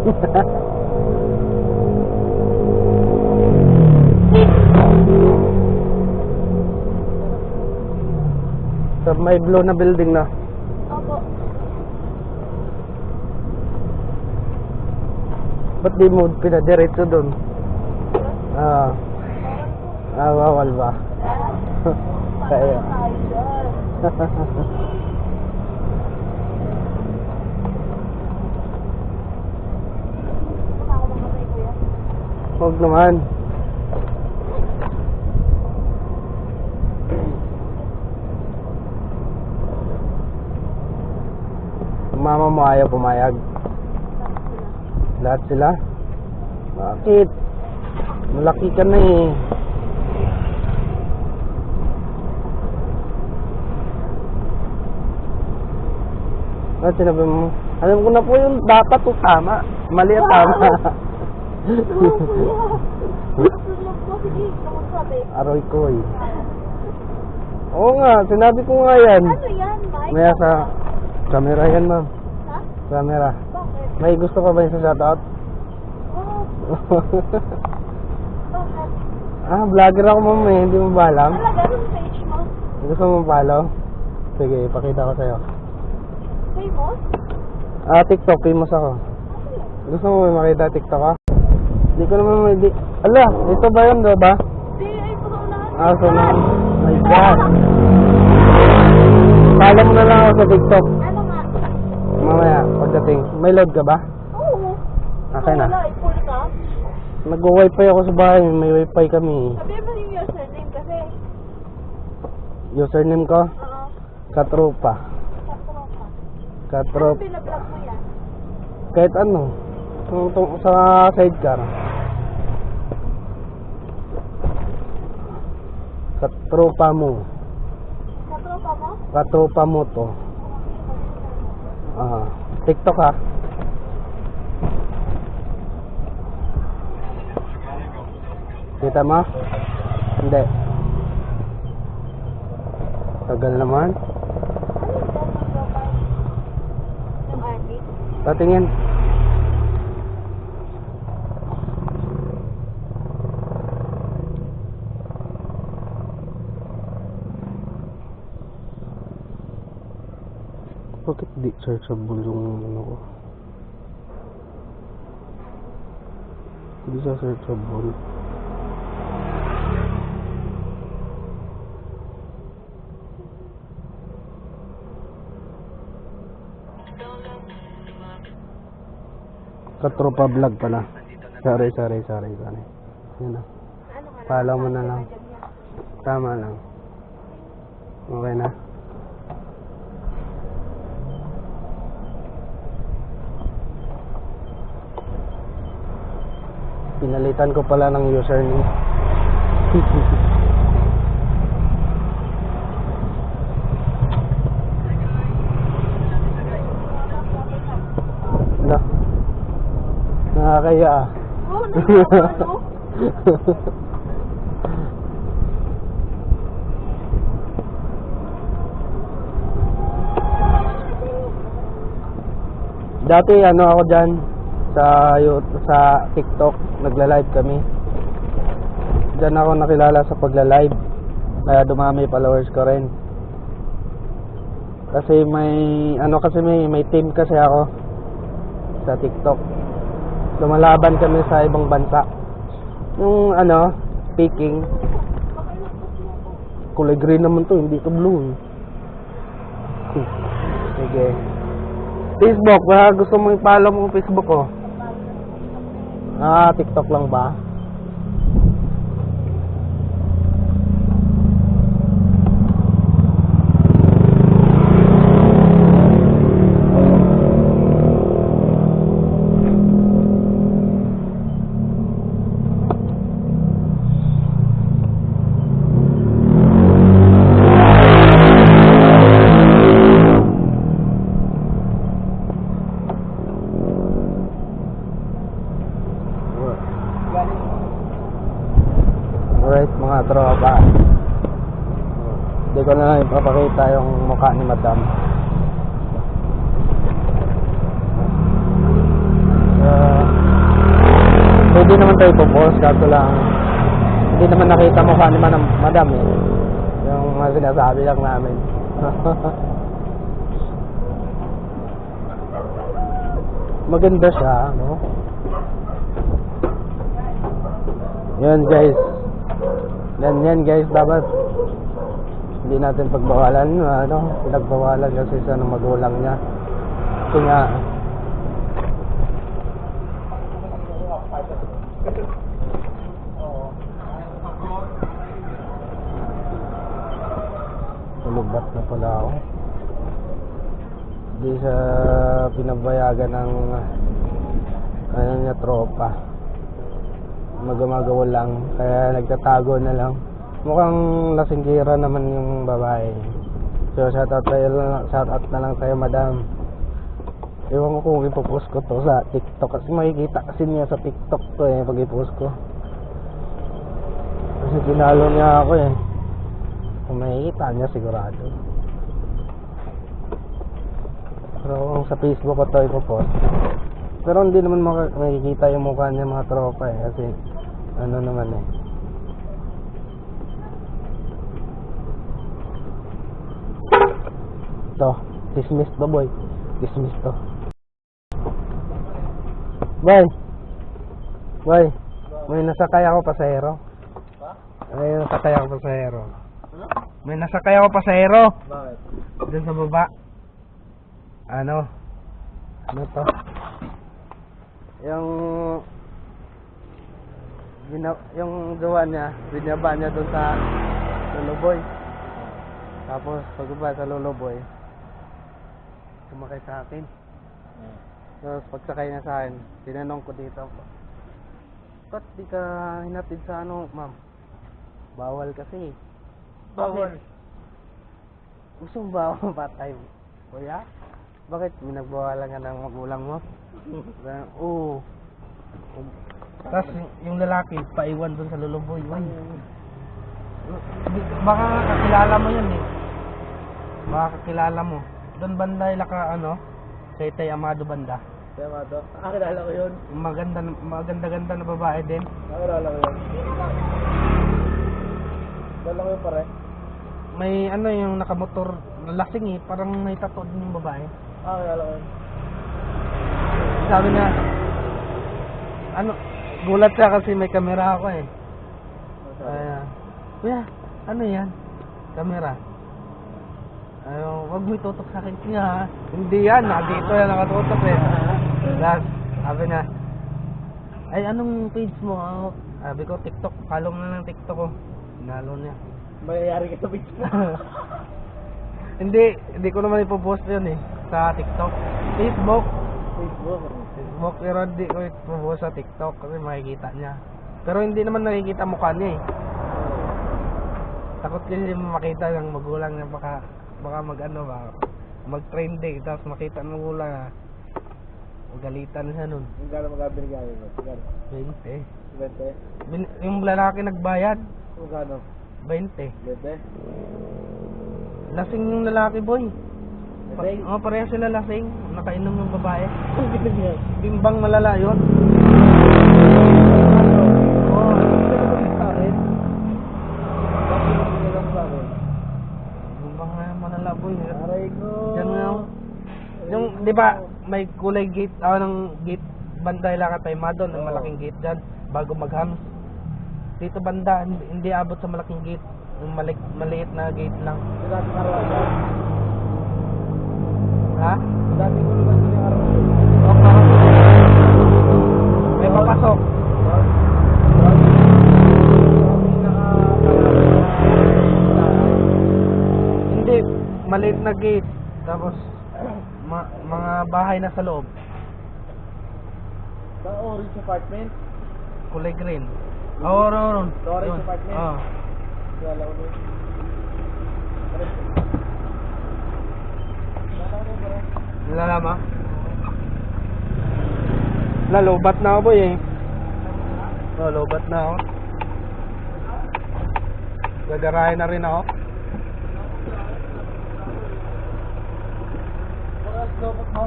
So, may blue na building na. Opo. Ba't di mo pinadiretso doon? Bawal ba? Kaya. Huwag naman. Mama mo ayaw pumayag. Lahat sila? Bakit? Malaki ka na eh. Ano sinabi mo? Alam ko na po yung dapat o tama. Mali at tama. Aroy ko eh. Oo nga, sinabi ko nga yan. Ano yan, Mike? Maya sa camera yan, ma'am. Ha? Camera. Bakit? May gusto ka ba yung sa shoutout? Oo. Bakit? Vlogger ako, ma'am eh. Hindi mo ba alam? Talaga, anong page mo? Gusto mo follow? Sige, ipakita ko sa'yo. Famous? TikTok, famous ako. Gusto mo may makita TikTok ka? Hindi ko naman may di... Ala, ito ba yun, diba? Hindi, ay pagkaunahan. So na. My God. Follow mo na lang ako sa TikTok. Ano nga? Mamaya, pagdating. May load ka ba? Oo. Okay na. Wala, full ka? Nag-wifi ako sa bahay. May wifi kami. Sabihin mo yung username kasi. Username ko? Oo. Katropa. Katropa. Katrop. Ano binablog mo yan? Kahit ano. Sa sidecar. Katropa mo. Katropa mo? Katropa mo to. TikTok ha. Kita mo? Hindi. Tagal naman. Yung army? Tatingin. Bakit di searchable yung ano ko? Hindi siya searchable. Katropa vlog pala. Sorry. Yan na. Follow mo na lang. Tama lang. Okay na. Pinalitan ko pala ng username. Wala. Nakakaya ah. Oo, nakakaya mo. Dati ano ako dyan sa TikTok, nagla-live kami. Diyan ako nakilala sa pagla-live. Kaya dumami followers ko rin. Kasi may team kasi ako sa TikTok. Lumalaban kami sa ibang bansa. Yung speaking. Kulay green naman to, hindi to blue. Sige. Facebook, gusto mo i-follow mo yung Facebook ko? TikTok lang ba? Alright mga tropa, hindi ko na lang ipapakita yung mukha ni madam. naman tayo popost, kaso lang hindi naman nakita mo ka naman ng madam eh. Yung mga sinasabi lang namin. Maganda siya, no? Yan guys. Yan guys, dapat hindi natin pagbawalan, ano, pinagbawalan kasi sa magulang niya. Kasi nga lubat na pala ako. Hindi siya pinabayagan ng ano niya, tropa. Magumagawa lang, kaya nagtatago na lang. Mukhang lasinggira naman yung babae. So shoutout na lang sa'yo madam. Ewan ko kung ipopost ko to sa TikTok, kasi makikita kasi niya sa TikTok to eh pag ipost ko. Kasi tinalo niya ako eh. Kung makikita niya sigurado. Pero kung sa Facebook ko to ipopost, pero hindi naman makikita yung mukha niya mga tropa eh, kasi ano naman eh. To, dismiss to boy. Dismiss to. Boy, may nasakay ako pasahero. May nasakay ako pasahero. May nasakay ako pasahero. Bakit? Diyan sa baba. Ano to? Yung gawa niya, binaba niya doon sa Luluboy. Tapos pagbaba sa Luluboy, sumakay sa akin. Tapos pagsakay niya sa akin, tinanong ko dito, ba't di ka hinatid sa ano, ma'am? Bawal kasi. Bawal. Gusto mo ba ako patay? Kuya? Bakit? Minagbawalan ka ng magulang mo? Oo. Tapos yung lalaki, paiwan dun sa Luluboy. Baka kakilala mo yun eh. Baka kakilala mo. Doon banda ilaka ano, sa Itay Amado banda. Tama to. Kilala ko yun. Maganda na babae din. Kilala ko yun. Kilala ko yun pare. May ano yung nakamotor, lasing eh, parang may tattoo din yung babae. Kilala ko yun. Sabi niya, ano, gulat siya kasi may kamera ako eh. Kuya, ano yan? Kamera. Wag mo itutok sa akin. Kuya, hindi yan, dito yan nakatutok eh. Tapos, sabi niya, ay anong page mo? Sabi ko, TikTok, follow mo na ng TikTok ko. Nalo niya. Mayayari ka sa page mo. Hindi ko naman ipopost yun eh, sa TikTok. Facebook, pero hindi ko ipopost sa TikTok kasi makikita niya. Pero hindi naman nakikita mukha niya eh. Takot kasi makita ng magulang niya, baka mag-trending, tapos makita ng magulang magalitan siya nun. Yung gano'n magabinigay mo? 20. 20? Yung lalaki nagbayad, Yung gano'n? 20. 20? Lasing yung lalaki boy. Lasing? Pareha sila lasing. Nakainom yung babae. Ang binigay. Bimbang malala yun. Bimbang na malala boy. Aray ko. Yan nga. Yung, di ba, may kulay gate, ng gate, banda ilangan tayo madon, ng malaking gate dyan, bago maghams. Dito banda, hindi abot sa malaking gate. Yung maliit na gate lang. Dati araw. Ha? Dati ko naman yung araw. Okay. May papasok. Hindi, maliit na gate. Tapos, mga bahay na sa loob. Sa orange apartment? Kulay green. Oo, ron. Sa orange apartment? Oo. Kilala ko yun. Nilala mo? Nalobat na ako boy eh. Lobat na ako. Gagarahin na rin ako. Lobat mo.